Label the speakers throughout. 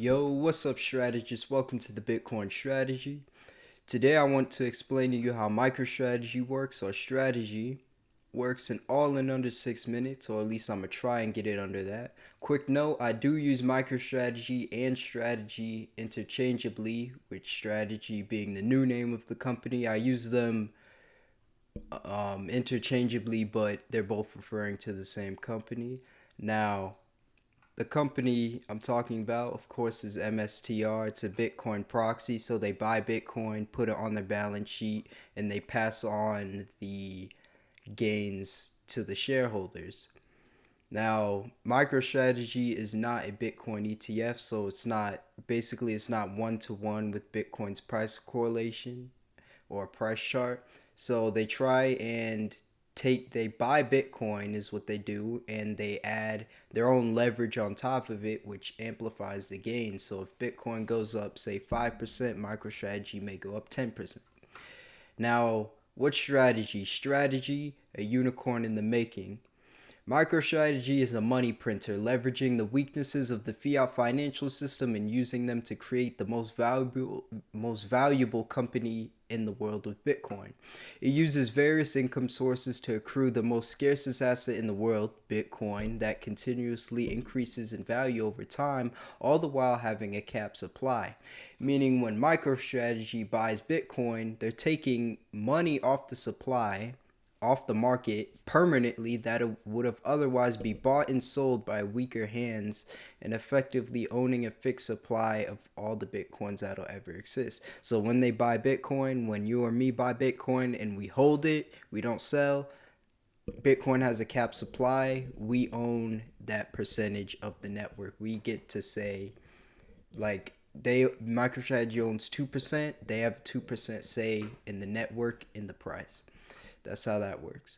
Speaker 1: Yo, what's up, strategists? Welcome to the Bitcoin Strategy. Today, I want to explain to you how MicroStrategy works, or strategy works, in all in under 6 minutes, or at least I'm gonna try and get it under that. Quick note: I do use MicroStrategy and strategy interchangeably, with strategy being the new name of the company. I use them interchangeably, but they're both referring to the same company. Now, the company I'm talking about, of course, is MSTR. It's a Bitcoin proxy, so they buy Bitcoin, put it on their balance sheet, and they pass on the gains to the shareholders. Now, MicroStrategy is not a Bitcoin ETF, so it's not one to one with Bitcoin's price correlation or price chart. So they buy Bitcoin is what they do, and they add their own leverage on top of it, which amplifies the gain. So if Bitcoin goes up, say 5%, MicroStrategy may go up 10%. Now, what strategy? Strategy, a unicorn in the making. MicroStrategy is a money printer, leveraging the weaknesses of the fiat financial system and using them to create the most valuable company in the world with Bitcoin. It uses various income sources to accrue the most scarcest asset in the world, Bitcoin, that continuously increases in value over time, all the while having a cap supply. Meaning when MicroStrategy buys Bitcoin, they're taking money off the supply, off the market permanently, that it would have otherwise be bought and sold by weaker hands, and effectively owning a fixed supply of all the Bitcoins that'll ever exist. So when they buy Bitcoin, when you or me buy Bitcoin and we hold it, we don't sell, Bitcoin has a cap supply, we own that percentage of the network. We get to say, like, MicroStrategy owns 2%, they have 2% say in the network, in the price. That's how that works.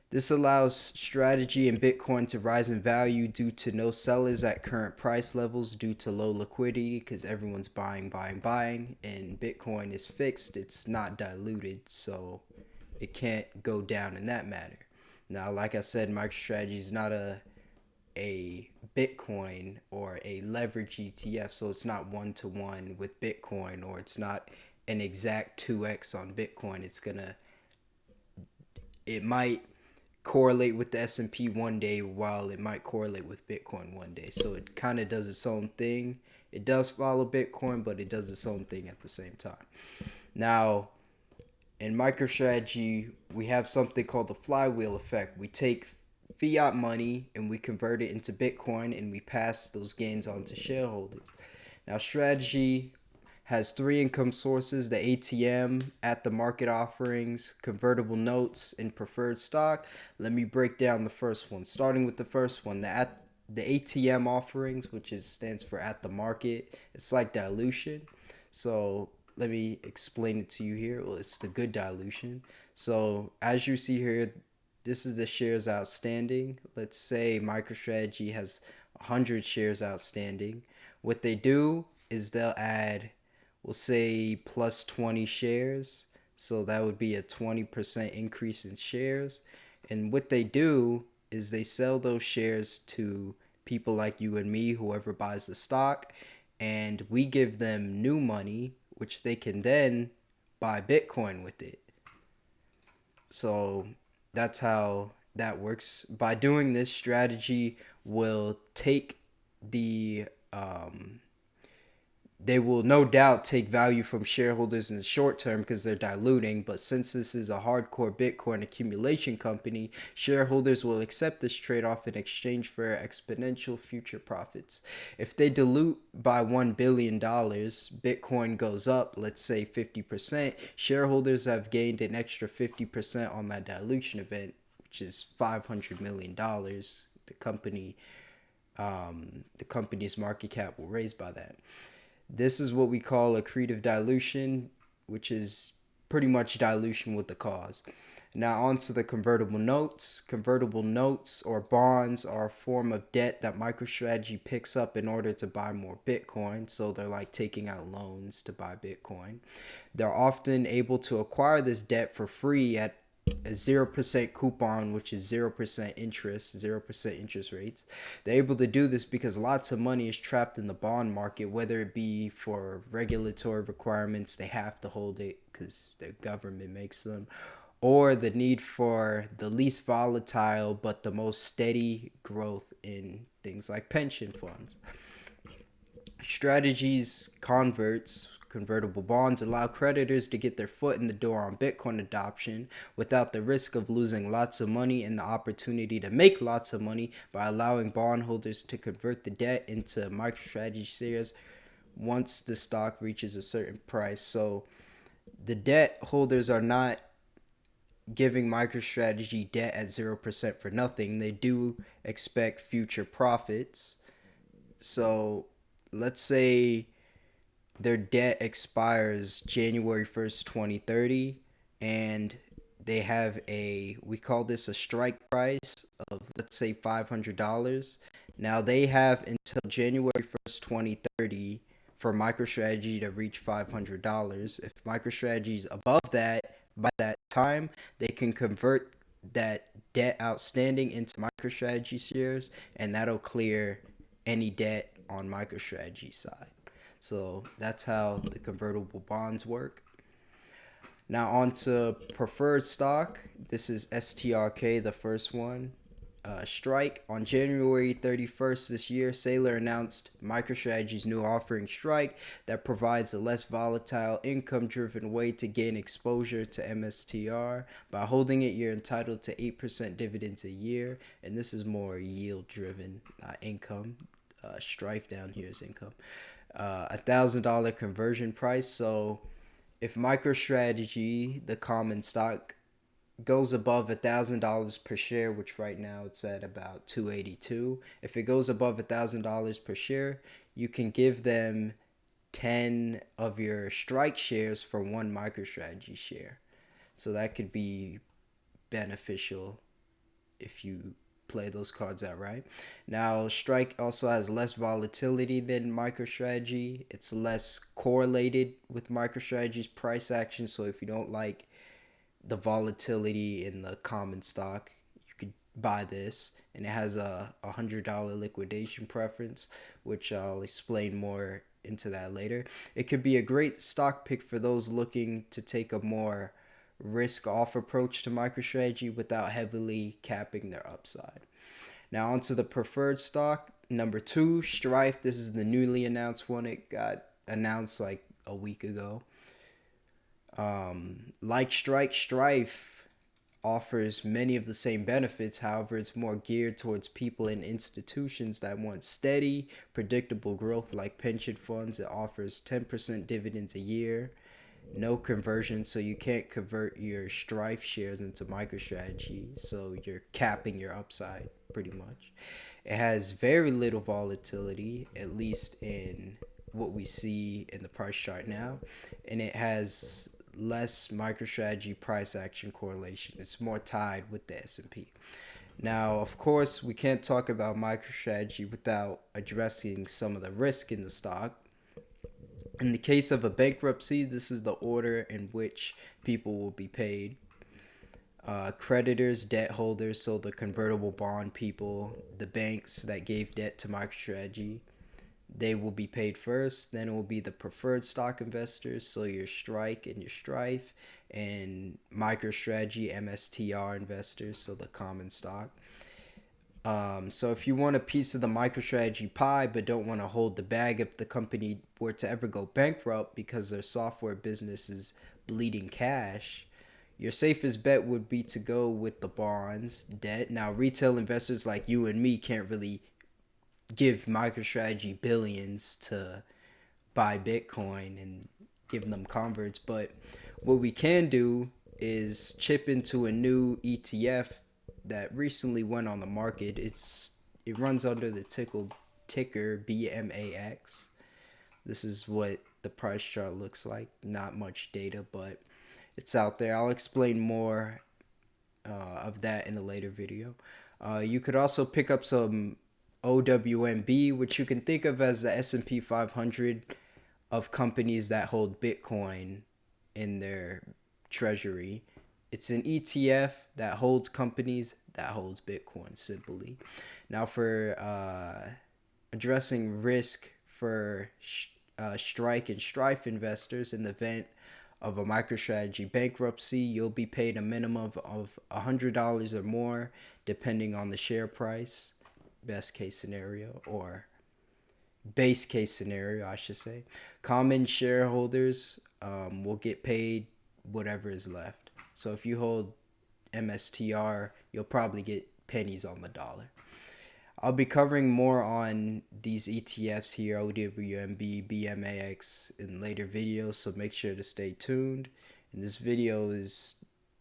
Speaker 1: This allows strategy and Bitcoin to rise in value due to no sellers at current price levels, due to low liquidity, because everyone's buying, and Bitcoin is fixed. It's not diluted, so it can't go down in that matter. Now, like I said, MicroStrategy is not a Bitcoin or a leverage ETF, so it's not one to one with Bitcoin, or it's not an exact 2x on Bitcoin. It might correlate with the S&P one day, while it might correlate with Bitcoin one day. So it kind of does its own thing. It does follow Bitcoin, but it does its own thing at the same time. Now, in MicroStrategy, we have something called the Flywheel Effect. We take fiat money and we convert it into Bitcoin, and we pass those gains on to shareholders. Now, strategy has three income sources: the ATM, at the market offerings, convertible notes, and preferred stock. Let me break down the first one. Starting with the first one, the ATM offerings, which stands for at the market. It's like dilution. So let me explain it to you here. Well, it's the good dilution. So as you see here, this is the shares outstanding. Let's say MicroStrategy has 100 shares outstanding. What they do is they'll add, we'll say, plus 20 shares. So that would be a 20% increase in shares. And what they do is they sell those shares to people like you and me, whoever buys the stock, and we give them new money, which they can then buy Bitcoin with it. So that's how that works. By doing this, strategy will take the they will no doubt take value from shareholders in the short term because they're diluting, but since this is a hardcore Bitcoin accumulation company, shareholders will accept this trade-off in exchange for exponential future profits. If they dilute by $1 billion, Bitcoin goes up, let's say 50%, shareholders have gained an extra 50% on that dilution event, which is $500 million. The company's market cap will raise by that. This is what we call accretive dilution, which is pretty much dilution with the cause. Now on to the convertible notes. Convertible notes or bonds are a form of debt that MicroStrategy picks up in order to buy more Bitcoin. So they're like taking out loans to buy Bitcoin. They're often able to acquire this debt for free at a 0% coupon, which is 0% interest, 0% interest rates. They're able to do this because lots of money is trapped in the bond market, whether it be for regulatory requirements, they have to hold it because the government makes them, or the need for the least volatile but the most steady growth in things like pension funds. Strategies convertible bonds allow creditors to get their foot in the door on Bitcoin adoption without the risk of losing lots of money and the opportunity to make lots of money by allowing bondholders to convert the debt into MicroStrategy shares once the stock reaches a certain price. So the debt holders are not giving MicroStrategy debt at 0% for nothing. They do expect future profits. So let's say their debt expires January 1st, 2030, and they have we call this a strike price of, let's say, $500. Now they have until January 1st, 2030 for MicroStrategy to reach $500. If MicroStrategy is above that by that time, they can convert that debt outstanding into MicroStrategy shares, and that'll clear any debt on MicroStrategy side. So that's how the convertible bonds work. Now on to preferred stock. This is STRK, the first one. Strike. On January 31st this year, Saylor announced MicroStrategy's new offering, Strike, that provides a less volatile, income-driven way to gain exposure to MSTR. By holding it, you're entitled to 8% dividends a year, and this is more yield-driven, not income. Strife down here is income. $1,000 conversion price. So if MicroStrategy, the common stock, goes above $1,000 per share, which right now it's at about 282. If it goes above $1,000 per share, you can give them 10 of your Strike shares for one MicroStrategy share. So that could be beneficial if you play those cards out right. Now, Strike also has less volatility than MicroStrategy. It's less correlated with MicroStrategy's price action. So if you don't like the volatility in the common stock, you could buy this. And it has a $100 liquidation preference, which I'll explain more into that later. It could be a great stock pick for those looking to take a more risk-off approach to MicroStrategy without heavily capping their upside. Now onto the preferred stock. Number 2, Strife. This is the newly announced one. It got announced like a week ago. Like Strife offers many of the same benefits. However, it's more geared towards people and institutions that want steady, predictable growth like pension funds. It offers 10% dividends a year. No conversion, so you can't convert your Strife shares into MicroStrategy, so you're capping your upside pretty much. It has very little volatility, at least in what we see in the price chart now, and it has less MicroStrategy price action correlation. It's more tied with the S&P. Now, of course, we can't talk about MicroStrategy without addressing some of the risk in the stock. In the case of a bankruptcy, this is the order in which people will be paid. Creditors, debt holders, so the convertible bond people, the banks that gave debt to MicroStrategy, they will be paid first. Then it will be the preferred stock investors, so your Strike and your Strife, and MicroStrategy MSTR investors, so the common stock. So if you want a piece of the MicroStrategy pie but don't want to hold the bag if the company were to ever go bankrupt because their software business is bleeding cash, your safest bet would be to go with the bonds, debt. Now, retail investors like you and me can't really give MicroStrategy billions to buy Bitcoin and give them converts, but what we can do is chip into a new ETF that recently went on the market. It runs under the ticker BMAX. This is what the price chart looks like. Not much data, but it's out there. I'll explain more of that in a later video. You could also pick up some OWMB, which you can think of as the S&P 500 of companies that hold Bitcoin in their treasury. It's an ETF that holds companies that holds Bitcoin simply. Now for addressing risk for Strike and Strife investors, in the event of a MicroStrategy bankruptcy, you'll be paid a minimum of $100 or more, depending on the share price, best case scenario, or base case scenario, I should say. Common shareholders will get paid whatever is left. So if you hold MSTR, you'll probably get pennies on the dollar. I'll be covering more on these ETFs here, OWMB, BMAX, in later videos, so make sure to stay tuned. And this video is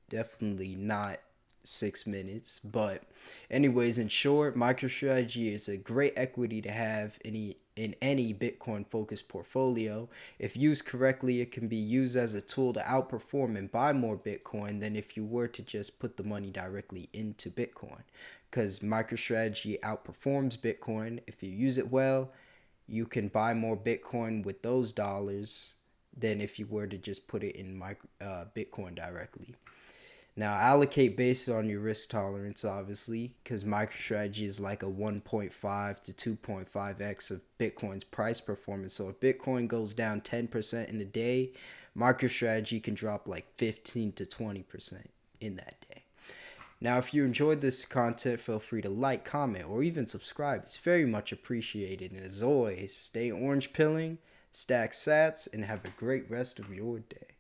Speaker 1: definitely not 6 minutes, but anyways, in short, MicroStrategy is a great equity to have in any Bitcoin focused portfolio. If used correctly, it can be used as a tool to outperform and buy more Bitcoin than if you were to just put the money directly into Bitcoin, because MicroStrategy outperforms Bitcoin. If you use it well, you can buy more Bitcoin with those dollars than if you were to just put it in Bitcoin directly. Now, allocate based on your risk tolerance, obviously, because MicroStrategy is like a 1.5 to 2.5x of Bitcoin's price performance. So if Bitcoin goes down 10% in a day, MicroStrategy can drop like 15 to 20% in that day. Now, if you enjoyed this content, feel free to like, comment, or even subscribe. It's very much appreciated. And as always, stay orange pilling, stack sats, and have a great rest of your day.